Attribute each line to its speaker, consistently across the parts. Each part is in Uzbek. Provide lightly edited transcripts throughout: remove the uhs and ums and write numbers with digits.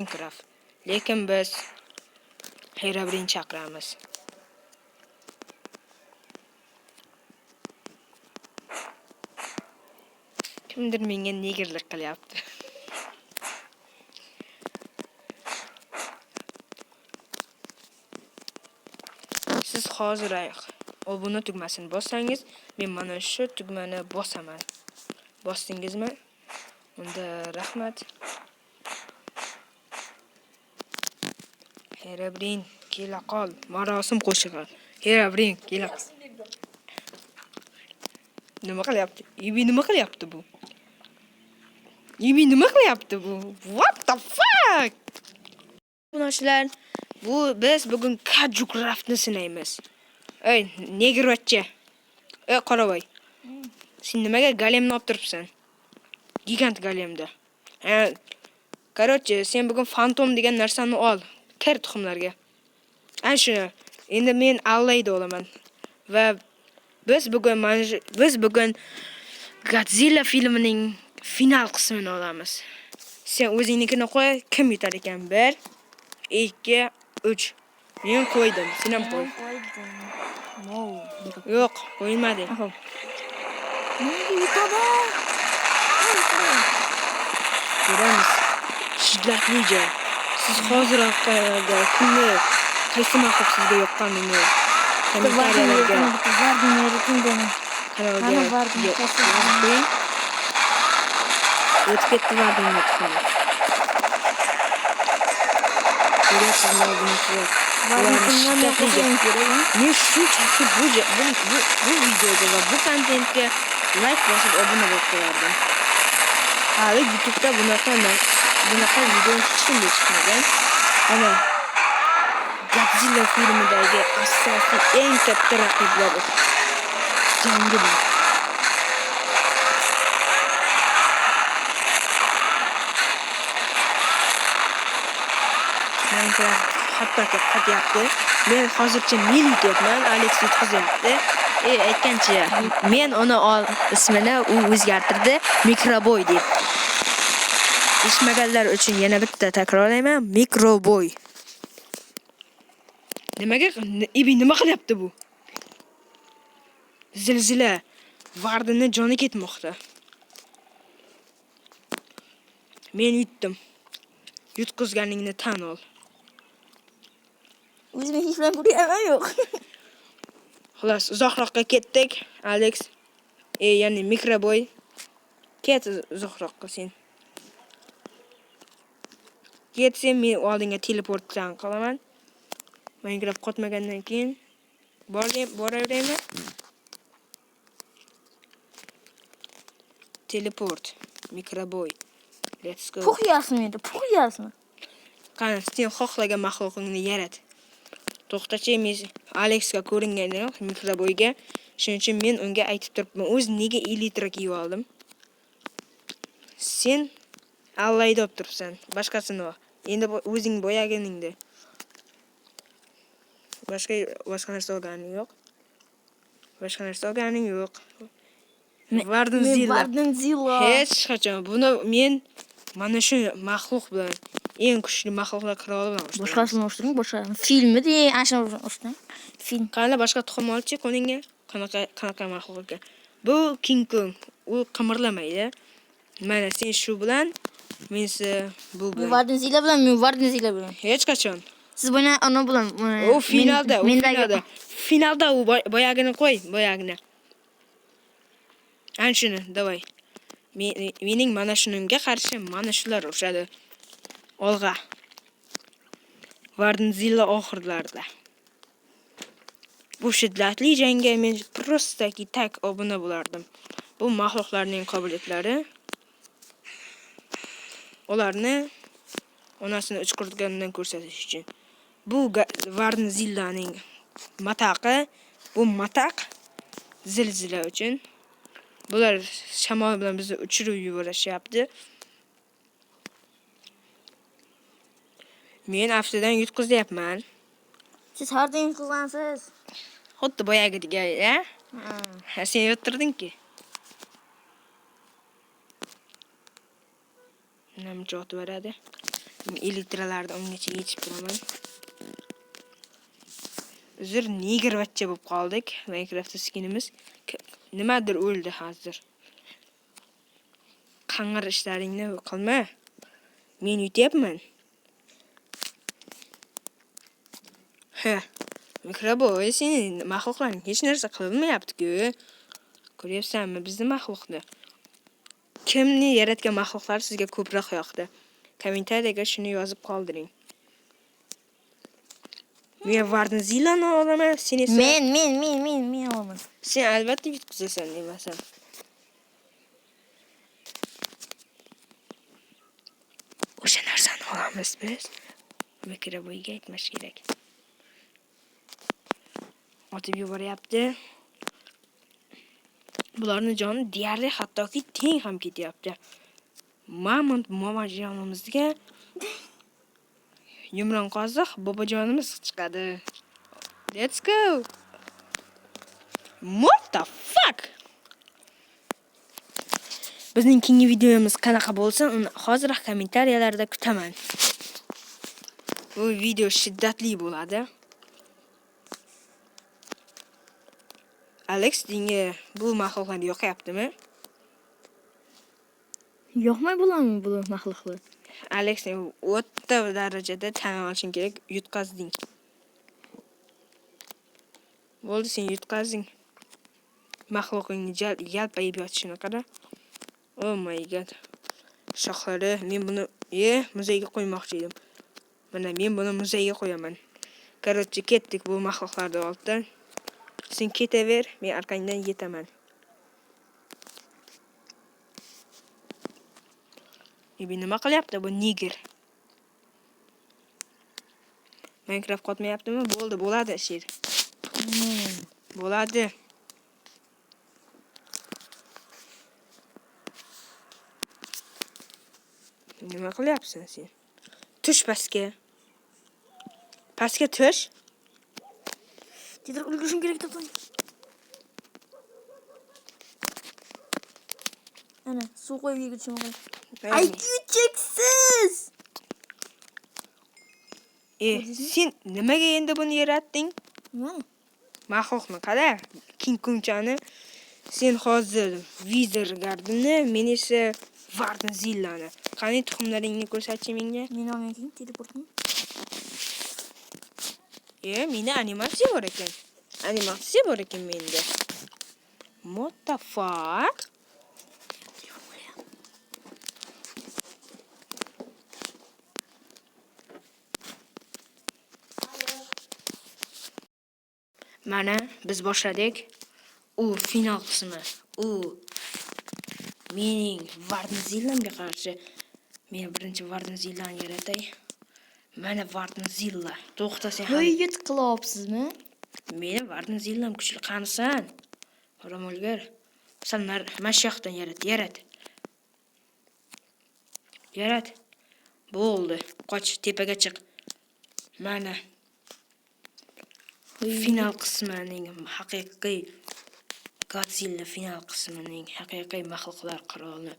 Speaker 1: Minecraft. Lekin biz Herobrine chaqiramiz. Kimdir menga negerlik qilyapti. Siz hozir obuna tugmasini bossangiz, men mana shu tugmani bosaman. Bosdingizmi? Unda rahmat. Herobrine, kela qol. Marosim qo'shig'i. Herobrine, kela. Nima qilyapti? Nima qilyapti bu? Nima qilyapti bu? What the fuck? Bunachilar, biz bugun Kajucraftni sinaymiz. Ey, negrochcha. Ey, qoravoy. Sen nimaga golemni olib turibsan? Gigant golemda. Короче, sen bugun fantom degan narsani ol. Kir tuxumlarga. Ana shu. Endi men allaydi olaman. Va biz bugun Godzilla filmining final qismini olamiz. Sen o'zingnikini qo'y, kim yutar ekan? 1 2 3. Men qo'ydim, sen ham qo'y. Yo'q, qo'ymading. Ko'ramiz. Shiddatlicha. Siz hozir kimni qaysi maxluq sizga yoqqanini kommentariyalarga o'tib ketdi vardingni tuxumi. Ko'ryapsizmi bunachilar? Men shunchaki bu videoga va bu kontentga like bosib obuna bo'lib qo'yardim. Hali YouTube'da bunaqa video hech chiqmagan. Ana Godzilla filmidagi asosiy eng katta raqiblar jangi bu. Minecraft hattoki qatyapti. Men hozircha men yutyapman, Alex yutqizyapti. Aytgancha, men uni ismini u o'zgartirdi, Microboy deb. Eshitmaganlar uchun yana bitta takrorlayman, Microboy. Nima qilyapti bu? Zilzila Vardini joni ketmoqda. Men yutdim. Yutqizganingni tan ol.
Speaker 2: O'zim hech bilan ko'ryapman yo'q.
Speaker 1: Xolos, uzoqroqqa ketdik, Alex. Ya'ni Microboy. Ket uzoqroqqa sen. Sen men oldinga teleportdan qilaman. Minecraft qotmagandan keyin boraveraymi? Teleport, Microboy. Let's go.
Speaker 2: Puhyasmi?
Speaker 1: Qani, sen xohlagan maxluqingni yarat. To'xtachi, men Alexga ko'ringan yo'q, Microboyga. Shuning uchun men unga aytib turibman, o'z nega elitra kiyib oldim. Sen allayda olib turibsan, boshqasini ol. Endi o'zing bo'yaganingda. Boshqa narsa olganing yo'q. Vardinzilla. Hech qachon buni men mana shu maxluq bilan eng kuchli maxluqlar qiroli bilan ushlayman.
Speaker 2: Boshqasini ushlang, boshqa filmmi deng, ana ushlang. Film.
Speaker 1: Qani boshqa tuxum olchi qo'lingga. Qanaqa maxluq ekan? Bu King Kong. U qimirlamaydi. Mana sen shu bilan, men bu bilan.
Speaker 2: Vardinzilla bilan.
Speaker 1: Hech qachon.
Speaker 2: Siz buni ona bilan.
Speaker 1: U finalda. Finalda u boyagini qo'y, boyagini. Ana shuni, davay. Mening mana shunimga qarshi mana shular urushadi. Olg'a. Vardinzilla oxirlarida. Bu shiddatli jangga men prostaki tak obuna bo'lardim. Bu maxluqlarning qobiliyatlari ularni onasini uchqurtganidan ko'rsatish uchun. Bu Vardinzillaning mataqi, bu mataq zilzila uchun. Bular shamol bilan bizni uchirib yuborishyapti. Men aftidan yutqizyapman.
Speaker 2: Siz har doim yutqizasiz.
Speaker 1: Xuddi boyagiga, sen yuttirding-ki. Nima javob beradi? Elektralarni ungacha yechib turaman. Uzr, negervachcha bo'lib qoldik. Minecraft skinimiz nimadir o'ldi hozir. Qang'ir ishlaringni qilma. Men yutyapman. Ha. Mikroboy, seni maxluqlarning hech narsa qilmayapti-ku. Ko'ryapsanmi bizni maxluqni? Kimni yaratgan maxluqlar sizga ko'proq yoqdi? Kommentariyaga shuni yozib qoldiring. Men Varnzilani olaman, sen esa
Speaker 2: Men olaman.
Speaker 1: sen albatta yutqizasan demasam. O'sha narsani olamiz biz. Mikroboyga aytmash kerak. Otib yuboryapti. Bularning joni deyarli hattoki teng ham ketyapti. Mamont momajonimizga yumron qoziq bobojonimiz chiqadi. Let's go. What the fuck? Bizning keyingi videomiz qanaqa bo'lsa, uni hozir kommentariyalarda kutaman. Bu video shiddatli bo'ladi. Alex, dinga bu maxluqlar yoqyaptimi?
Speaker 2: Yo'qmay bo'ladimi bu maxluqlar?
Speaker 1: Alex, o'ta darajada tan olishing kerak, yutqazding. Bo'ldi, sen yutqazding. Maxluqingni yalpayib yotishini qara. Oh my god. Shoxlari, men buni muzeyga qo'ymoqchi edim. Mana men buni muzeyga qo'yaman. Короче, ketdik bu maxluqlarni oldidan. Sen ketaver, men orqangdan yetaman. Nima qilyapti bu niger? Minecraft qotmayaptimi? Bo'ldi, bo'ladi sher. Bo'ladi. Nima qilyapsan sen? Tush pastga. Pastga tush.
Speaker 2: Tezroq ulgurishim kerak to'plan. Ana, suv qo'yib yegishim kerak. IQ cheksiz.
Speaker 1: Sen nimaga endi buni yaratding?
Speaker 2: Nima?
Speaker 1: Maxluqni qara. King Kunchani sen hozir Wizard Gardenni, men esa Varnzillani. Qani tuxumlaringni ko'rsatchi menga.
Speaker 2: Men olmayman teleportni.
Speaker 1: Menda animatsiya bor ekan. Animatsiya bor ekan menda. What the fuck? Mana biz boshladik. U final qismi. U mening Varnzillamga qarshi. Men birinchi Varnzillani yaratay. Mana Varnzilla. To'xtasang ham.
Speaker 2: Yigit qilyapsizmi?
Speaker 1: Meni Varnzillam kuchli qanisan? Ramolgar. Sen mashoqdan yarat. Yarat. Bo'ldi. Qoch, tepaga chiq. Mana final qismining haqiqiy Godzilla final qismining haqiqiy maxluqlar qiroli.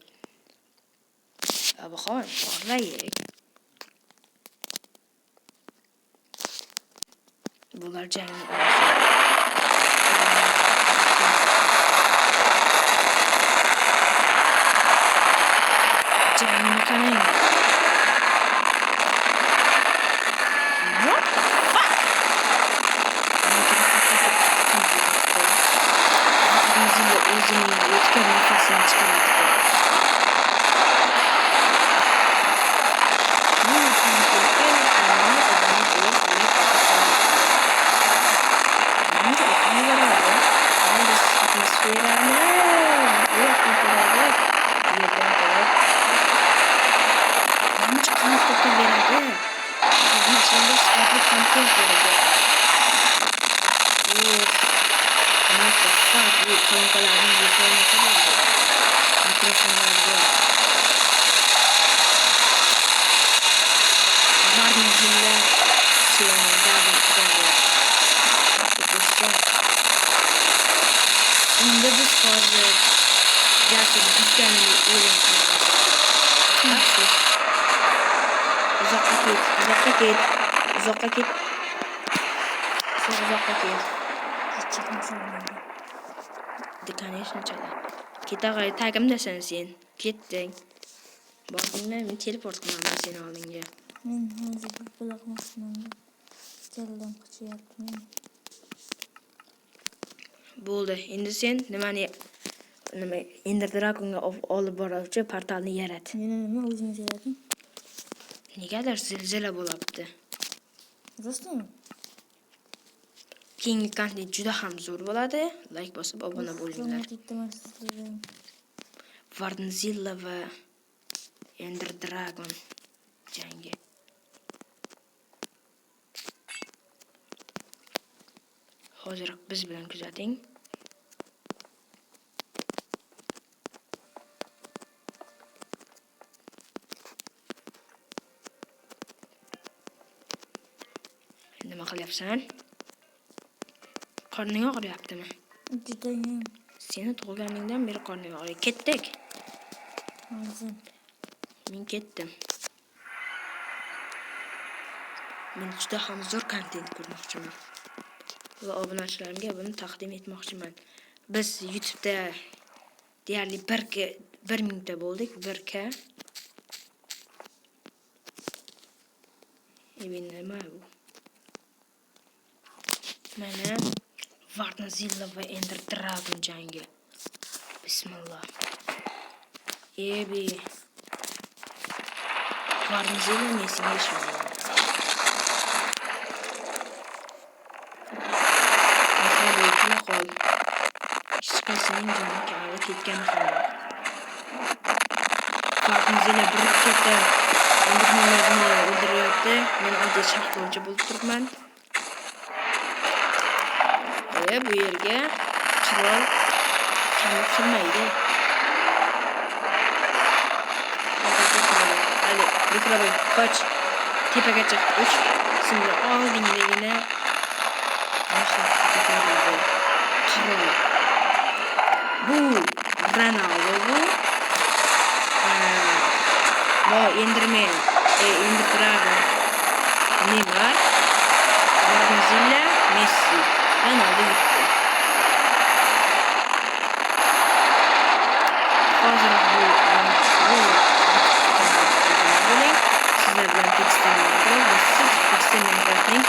Speaker 1: Abaxon, borlaylik. Bular jangni qarang. Unda biz hozir jasur bitganini o'ylaymiz. Uzoq ket. Uzoqqa ket. Sen uzoqqa ket.
Speaker 2: Chekmasa bo'lmaydi.
Speaker 1: Да, конечно, chala. Ketag'ay tagimdasan sen. Ketding. Bordingmi? Men teleport qilaman seni oldingga.
Speaker 2: Men hozir bir qilmoqchiman. Jaldan qochyapman.
Speaker 1: Bo'ldi. Endi sen nima Ender Dragonga olib boruvchi portalni yarat.
Speaker 2: Meni nima o'zingiz yarating?
Speaker 1: Negadir zilzila bo'lyapti.
Speaker 2: Rostmi?
Speaker 1: Keyingi kontent juda ham zo'r bo'ladi. Like bosib obuna bo'linglar. Varnzilla va Ender Dragon jangi. Hozir biz bilan kuzating. Nima qilyapsan? Qorning og'riyaptimi?
Speaker 2: Judayam.
Speaker 1: Seni tug'ilganingdan beri qorning og'riyapti. Ketdik.
Speaker 2: Hozir.
Speaker 1: Men ketdim. Men juda ham zo'r kontent ko'rmoqchiman. Va obunachilarimga buni taqdim etmoqchiman. Biz YouTube'da deyarli 1 mingta bo'ldik, 1k. Nima bu? Mana Varnzilla va Ender Dragon jangi. Bismillah. Ebi. Varnzilla nesiga ishlaydi? Qana qol. Ishqasining joni kali ketgan xolos. Varnzilla bir ketdi. Endermanlarni o'ldiryapti. Men oddiy shaxtlovchi bo'lib turibman. Bu yerga qirol kamib qilmaydi. Hadi, Mikroboy, qoch. Tepaga chiq. 3 simni oldingligini qirol. Bu Ronaldo bu. Bu Enderman, Ender Dragon. Neymar, Varnzilla, Messi. Ronaldo yutdi. Hozir bu sizlar bilan tekstil Minecraft va siz tekstil Minecraftning